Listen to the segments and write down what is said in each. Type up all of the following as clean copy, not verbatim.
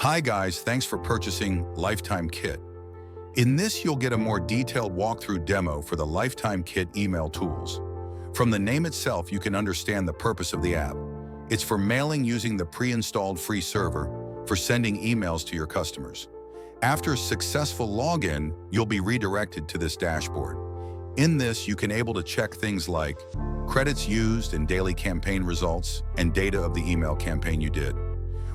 Hi guys, thanks for purchasing LifeTime Kit. In this, you'll get a more detailed walkthrough demo for the LifeTime Kit email tools. From the name itself, you can understand the purpose of the app. It's for mailing using the pre-installed free server for sending emails to your customers. After a successful login, you'll be redirected to this dashboard. In this, you can able to check things like credits used and daily campaign results and data of the email campaign you did.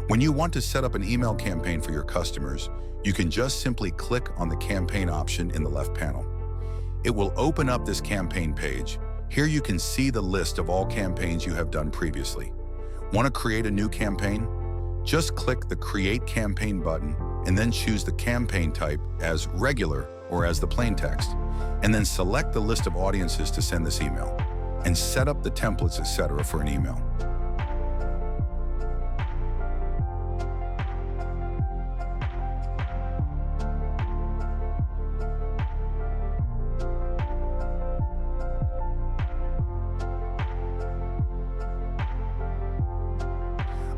When you want to set up an email campaign for your customers, you can just simply click on the campaign option in the left panel. It will open up this campaign page. Here you can see the list of all campaigns you have done previously. Want to create a new campaign? Just click the Create Campaign button and then choose the campaign type as regular or as the plain text, and then select the list of audiences to send this email, and set up the templates, etc. for an email.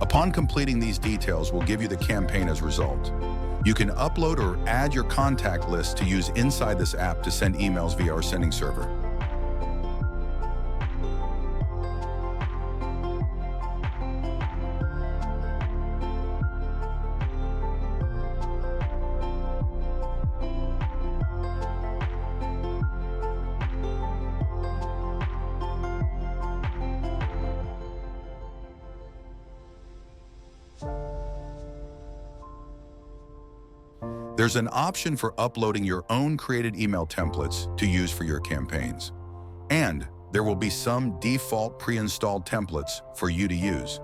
Upon completing these details, we'll give you the campaign as a result. You can upload or add your contact list to use inside this app to send emails via our sending server. There's an option for uploading your own created email templates to use for your campaigns. And there will be some default pre-installed templates for you to use.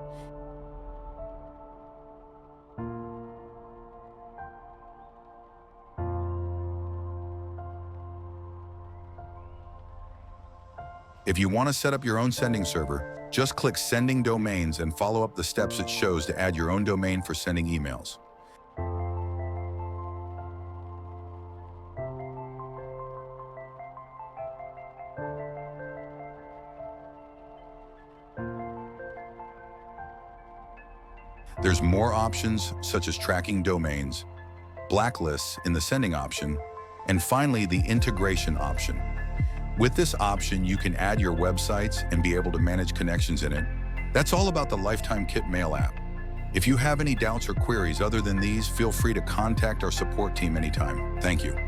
If you want to set up your own sending server, just click Sending Domains and follow up the steps it shows to add your own domain for sending emails. There's more options such as tracking domains, blacklists in the sending option, and finally the integration option. With this option, you can add your websites and be able to manage connections in it. That's all about the LifeTime Kit Mail app. If you have any doubts or queries other than these, feel free to contact our support team anytime. Thank you.